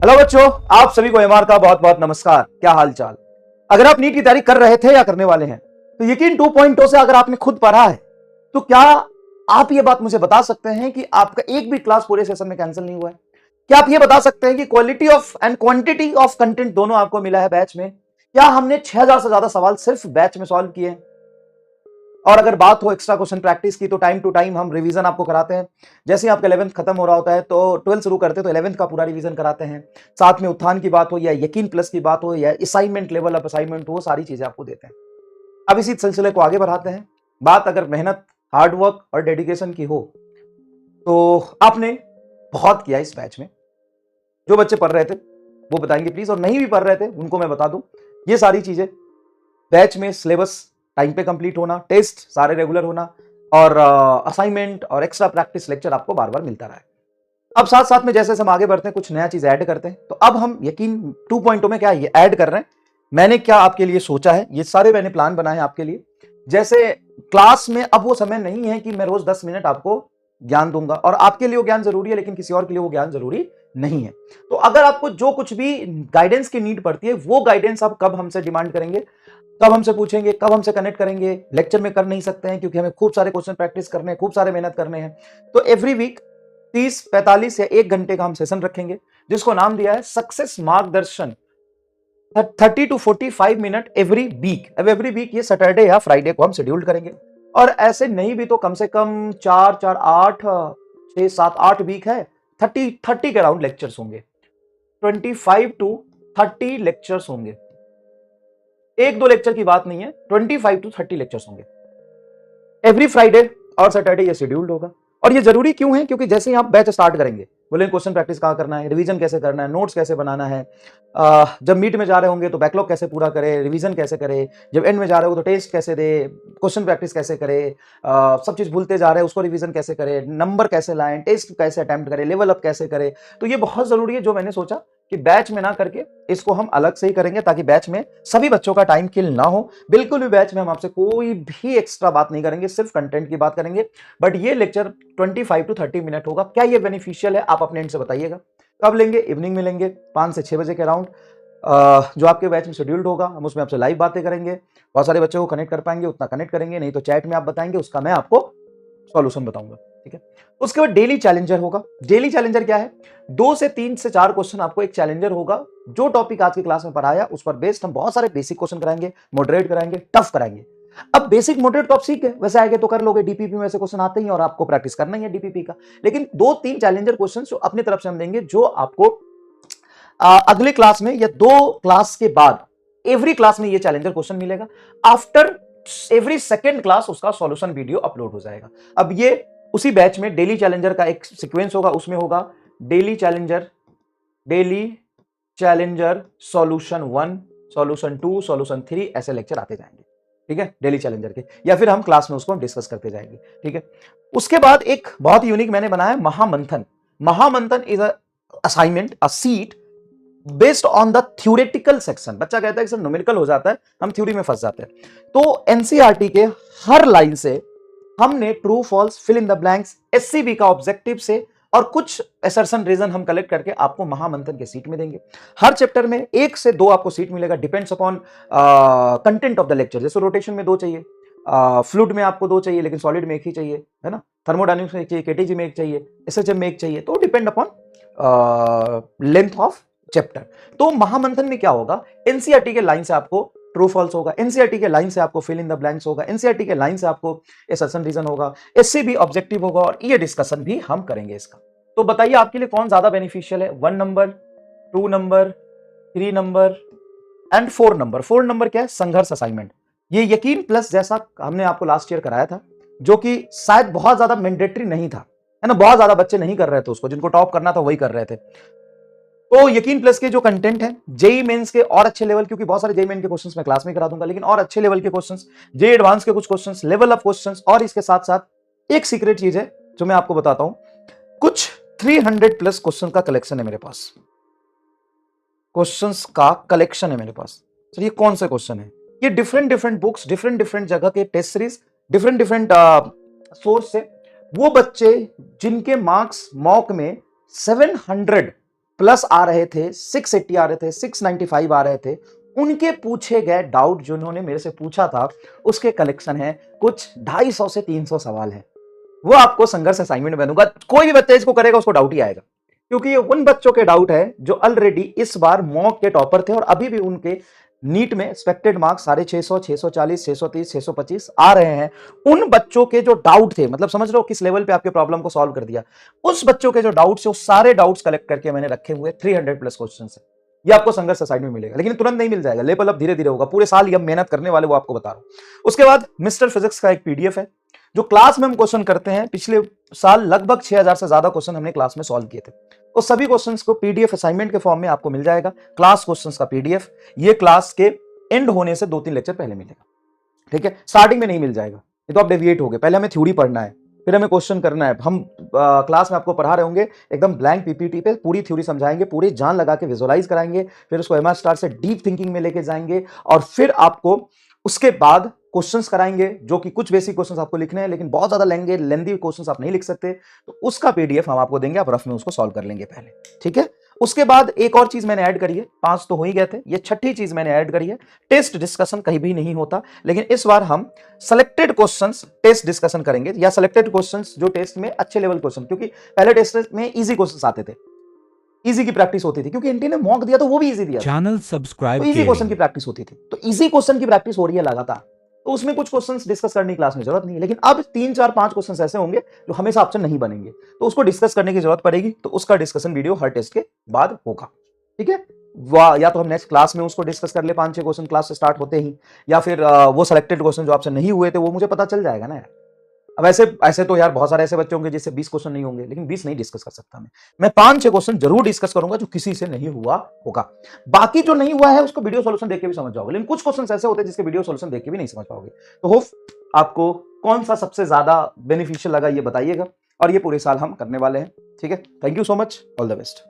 Hello बच्चों, आप सभी को एमआर का बहुत बहुत नमस्कार। क्या हाल चाल। अगर आप नीट की तैयारी कर रहे थे या करने वाले हैं तो यकीन 2.0 से अगर आपने खुद पढ़ा है तो क्या आप ये बात मुझे बता सकते हैं कि आपका एक भी क्लास पूरे सेशन में कैंसिल नहीं हुआ है? क्या आप ये बता सकते हैं कि quality of and quantity of content दोनों आपको मिला है बैच में? क्या हमने 6000 से ज्यादा सवाल सिर्फ बैच में सॉल्व किए हैं? और अगर बात हो एक्स्ट्रा क्वेश्चन प्रैक्टिस की तो टाइम टू टाइम हम रिवीजन आपको कराते हैं। जैसे ही आपका 11th खत्म हो रहा होता है तो 12th शुरू करते हैं तो 11th का पूरा रिवीजन कराते हैं। साथ में उत्थान की बात हो या यकीन प्लस की बात हो या असाइनमेंट लेवल अप असाइनमेंट हो, सारी चीजें आपको देते हैं। अब इसी सिलसिले को आगे बढ़ाते हैं। बात अगर मेहनत, हार्डवर्क और डेडिकेशन की हो तो आपने बहुत किया इस बैच में। जो बच्चे पढ़ रहे थे वो बताएंगे प्लीज, और नहीं भी पढ़ रहे थे उनको मैं बता दूं ये सारी चीजें बैच में सिलेबस टाइम पे कंप्लीट होना, टेस्ट सारे रेगुलर होना और असाइनमेंट और एक्स्ट्रा प्रैक्टिस लेक्चर आपको बार बार मिलता रहा है। अब साथ साथ में जैसे हम आगे बढ़ते हैं कुछ नया चीज ऐड करते हैं। तो अब हम यकीन 2.0 में क्या ये ऐड कर रहे हैं, मैंने क्या आपके लिए सोचा है, ये सारे मैंने प्लान बनाए हैं आपके लिए। जैसे क्लास में अब वो समय नहीं है कि मैं रोज 10 मिनट आपको ज्ञान दूंगा, और आपके लिए वो ज्ञान जरूरी है लेकिन किसी और के लिए वो ज्ञान जरूरी नहीं है। तो अगर आपको जो कुछ भी गाइडेंस की नीड पड़ती है वो गाइडेंस आप कब हमसे डिमांड करेंगे, कब हमसे पूछेंगे, कब हमसे कनेक्ट करेंगे? लेक्चर में कर नहीं सकते हैं क्योंकि हमें खूब सारे क्वेश्चन प्रैक्टिस करने हैं, खूब सारे मेहनत करने हैं। तो एवरी वीक 30, 45 या 1 घंटे का हम सेशन रखेंगे जिसको नाम दिया है सक्सेस मार्गदर्शन। 30 to 45 मिनट एवरी वीक। अब एवरी वीक ये सैटरडे या फ्राइडे को हम शेड्यूल करेंगे, और ऐसे नहीं भी तो कम से कम 4, 4, 8, 6, 7, 8 वीक है, 30 के अराउंड लेक्चर्स होंगे। 25 to 30 लेक्चर्स होंगे। एक दो लेक्चर की बात नहीं है, 25 to 30 लेक्चर्स होंगे एवरी फ्राइडे और सैटरडे। ये शेड्यूल्ड होगा। और ये जरूरी क्यों है? क्योंकि जैसे ही आप बैच स्टार्ट करेंगे बोले क्वेश्चन प्रैक्टिस कहाँ करना है, रिवीजन कैसे करना है, नोट्स कैसे बनाना है, जब मीट में जा रहे होंगे तो बैकलॉग कैसे पूरा करें, रिवीजन कैसे करें, जब एंड में जा रहे हो तो टेस्ट कैसे दे, क्वेश्चन प्रैक्टिस कैसे करें, सब चीज भूलते जा रहे हैं उसको रिवीजन कैसे करें, नंबर कैसे लाएं, टेस्ट कैसे अटेम्प्ट करें, लेवल अप कैसे करें। तो ये बहुत जरूरी है, जो मैंने सोचा कि बैच में ना करके इसको हम अलग से ही करेंगे ताकि बैच में सभी बच्चों का टाइम किल ना हो। बिल्कुल भी बैच में हम आपसे कोई भी एक्स्ट्रा बात नहीं करेंगे, सिर्फ कंटेंट की बात करेंगे। बट ये लेक्चर 25 to 30 मिनट होगा। क्या ये बेनिफिशियल है? आप अपने एंड से बताइएगा। कब लेंगे? इवनिंग में लेंगे 5 से 6 बजे के अराउंड। जो आपके बैच में शेड्यूल्ड होगा हम उसमें आपसे लाइव बातें करेंगे। बहुत सारे बच्चों को कनेक्ट कर पाएंगे उतना कनेक्ट करेंगे, नहीं तो चैट में आप बताएंगे, उसका मैं आपको सॉल्यूशन बताऊंगा। ठीक है। उसके बाद डेली चैलेंजर होगा। डेली चैलेंजर क्या है? 2 से 3 से 4 क्वेश्चन आपको एक चैलेंजर होगा। जो टॉपिक आज की क्लास में पढ़ाया उस पर बेस्ड हम बहुत सारे बेसिक क्वेश्चन कराएंगे, मॉडरेट कराएंगे, टफ कराएंगे। अब बेसिक मॉडरेट तो आप सीख गए, वैसे आएंगे तो कर लोगे, डीपीपी में ऐसे क्वेश्चन आते ही और आपको प्रैक्टिस करना ही है डीपीपी का। लेकिन 2-3 चैलेंजर क्वेश्चन जो अपनी तरफ से हम देंगे, जो आपको अगले क्लास में या 2 क्लास के बाद एवरी क्लास में ये चैलेंजर क्वेश्चन मिलेगा। आफ्टर एवरी सेकेंड क्लास उसका सॉल्यूशन वीडियो अपलोड हो जाएगा। अब ये उसी बैच में डेली चैलेंजर का एक सीक्वेंस होगा, उसमें होगा daily challenger solution 1, solution 2, solution 3, ऐसे लेक्चर आते जाएंगे। ठीक है, डेली चैलेंजर के, या फिर हम क्लास में उसको डिस्कस करते जाएंगे। ठीक है। उसके बाद एक बहुत यूनिक मैंने बनाया Mahamanthan. Mahamanthan is assignment, a sheet based on the theoretical section. बच्चा कहता है कि सर न्यूमेरिकल हो जाता है, हम थ्योरी में फंस जाते हैं। तो एनसीईआरटी के हर लाइन से हमने true false, fill in the blanks, SCB का ऑब्जेक्टिव से और कुछ असर्शन रीजन हम कलेक्ट करके आपको महामंथन के सीट में देंगे। हर चैप्टर में 1 से 2 आपको सीट मिलेगा, depends upon content of the lecture. जैसे रोटेशन में 2 चाहिए, फ्लूइड में आपको 2 चाहिए, लेकिन सॉलिड में 1 ही चाहिए, है ना। थर्मोडायनामिक्स में 1 चाहिए, केटीजी में 1 चाहिए, एसएचएम में 1 चाहिए। तो depend upon length of chapter. तो महामंथन में क्या होगा? एनसीईआरटी के लाइन से आपको ट्रू फॉल्स होगा, एनसीईआरटी के लाइन से आपको फिल इन द ब्लैंक्स होगा, एनसीईआरटी के लाइन से आपको असर्शन रीजन होगा, एससीबी ऑब्जेक्टिव होगा, और ये डिस्कशन भी हम करेंगे इसका। तो बताइए आपके लिए कौन ज्यादा बेनिफिशियल है? 1 number, 2 number, 3 number and 4 number. 4 number क्या है? संघर्ष असाइनमेंट। ये यकीन प्लस जैसा हमने आपको लास्ट ईयर कराया था, जो कि शायद बहुत ज्यादा मैंडेटरी नहीं था, है ना। बहुत ज्यादा बच्चे नहीं कर रहे थे उसको, जिनको टॉप करना था वही कर रहे थे। तो यकीन प्लस के जो कंटेंट है जेई मेंस के और अच्छे लेवल, क्योंकि बहुत सारे जेई मेन के क्वेश्चंस मैं क्लास में करा दूंगा, लेकिन और अच्छे लेवल के क्वेश्चंस, जेई एडवांस के कुछ क्वेश्चंस, लेवल अप क्वेश्चंस, और इसके साथ साथ एक सीक्रेट चीज है जो मैं आपको बताता हूं। कुछ 300 प्लस क्वेश्चन का कलेक्शन है मेरे पास, क्वेश्चंस का कलेक्शन है मेरे पास। तो ये कौन से क्वेश्चन है? ये डिफरेंट बुक्स, डिफरेंट जगह के टेस्ट सीरीज, डिफरेंट सोर्स से। वो बच्चे जिनके मार्क्स मॉक में 700 प्लस आ रहे थे, 680 आ रहे थे, 695 आ रहे थे, उनके पूछे गए डाउट जो उन्होंने मेरे से पूछा था उसके कलेक्शन है, कुछ 250 से 300 सवाल है। वो आपको संघर्ष असाइनमेंट में दूंगा। कोई भी बच्चा इसको करेगा उसको डाउट ही आएगा, क्योंकि ये उन बच्चों के डाउट है जो ऑलरेडी इस बार मॉक के टॉपर थे और अभी भी उनके नीट में एक्सपेक्टेड मार्क्स 650, 640, 630, 625 आ रहे हैं। उन बच्चों के जो डाउट थे, मतलब समझ लो किस लेवल पे आपके प्रॉब्लम को सॉल्व कर दिया, उस बच्चों के जो डाउट्स है, वो सारे डाउट्स कलेक्ट करके मैंने रखे हुए 300 प्लस क्वेश्चन है। ये आपको संघर्ष असाइनमेंट में मिलेगा, लेकिन तुरंत नहीं मिल जाएगा, लेवल अप धीरे धीरे होगा। पूरे साल ये मेहनत करने वाले वो आपको बता रहा हूं। उसके बाद मिस्टर फिजिक्स का एक पीडीएफ है जो क्लास में हम क्वेश्चन करते हैं। पिछले साल लगभग 6000 से ज्यादा क्वेश्चन हमने क्लास में सॉल्व किए थे। तो सभी क्वेश्चंस को पीडीएफ असाइनमेंट के फॉर्म में आपको मिल जाएगा। क्लास क्वेश्चंस का पीडीएफ ये क्लास के एंड होने से 2-3 लेक्चर पहले मिलेगा, ठीक है। स्टार्टिंग में नहीं मिल जाएगा, ये तो आप डेविएट हो गए। पहले हमें थ्योरी पढ़ना है, फिर हमें क्वेश्चन करना है। हम क्लास में आपको पढ़ा रहे होंगे एकदम ब्लैंक पीपीटी पे, पूरी थ्योरी समझाएंगे, पूरी जान लगा के विजुअलाइज कराएंगे, फिर उसको एमआर स्टार से डीप थिंकिंग में लेके जाएंगे और फिर आपको उसके बाद क्वेश्चंस कराएंगे, जो कि कुछ बेसिक क्वेश्चंस आपको लिखने हैं, लेकिन बहुत ज्यादा लेंदी क्वेश्चंस आप नहीं लिख सकते, तो उसका पीडीएफ हम आपको देंगे, आप रफ में उसको सॉल्व कर लेंगे पहले, ठीक है। उसके बाद एक और चीज मैंने ऐड करी है, 5 तो हो ही गए थे, ये छठी चीज मैंने ऐड करी है। टेस्ट डिस्कशन कहीं भी नहीं होता, लेकिन इस बार हम सिलेक्टेड क्वेश्चंस टेस्ट डिस्कशन करेंगे, या सिलेक्टेड क्वेश्चंस जो टेस्ट में अच्छे लेवल क्वेश्चन, क्योंकि पहले टेस्ट में इजी क्वेश्चंस आते थे, इजी की प्रैक्टिस होती थी, क्योंकि एनटी ने मॉक दिया तो वो भी इजी दिया, चैनल सब्सक्राइब, तो इजी क्वेश्चन की प्रैक्टिस होती थी। तो इजी क्वेश्चन की प्रैक्टिस हो रही है लगातार, तो उसमें कुछ क्वेश्चंस डिस्कस करने की क्लास में जरूरत नहीं है। लेकिन अब 3, 4, 5 क्वेश्चंस ऐसे होंगे जो हमेशा ऑप्शन नहीं बनेंगे, तो उसको डिस्कस करने की जरूरत पड़ेगी, तो उसका डिस्कशन वीडियो हर टेस्ट के बाद होगा, ठीक है। या तो हम नेक्स्ट क्लास में उसको डिस्कस कर ले, 5-6 क्वेश्चन क्लास से स्टार्ट होते ही, या फिर वो सिलेक्टेड क्वेश्चन जो आपसे नहीं हुए थे वो मुझे पता चल जाएगा ना यार। अब ऐसे तो यार बहुत सारे ऐसे बच्चे होंगे जिससे 20 क्वेश्चन नहीं होंगे, लेकिन 20 नहीं डिस्कस कर सकता मैं 5-6 क्वेश्चन जरूर डिस्कस करूंगा जो किसी से नहीं हुआ होगा। बाकी जो नहीं हुआ है उसको वीडियो सॉल्यूशन देख के भी समझ जाओगे, लेकिन कुछ क्वेश्चन ऐसे होते हैं जिसके वीडियो सॉल्यूशन देख के भी नहीं समझ पाओगे। तो होप आपको कौन सा सबसे ज्यादा बेनिफिशियल लगा ये बताइएगा, और ये पूरे साल हम करने वाले हैं, ठीक है। Thank you so much, all the best.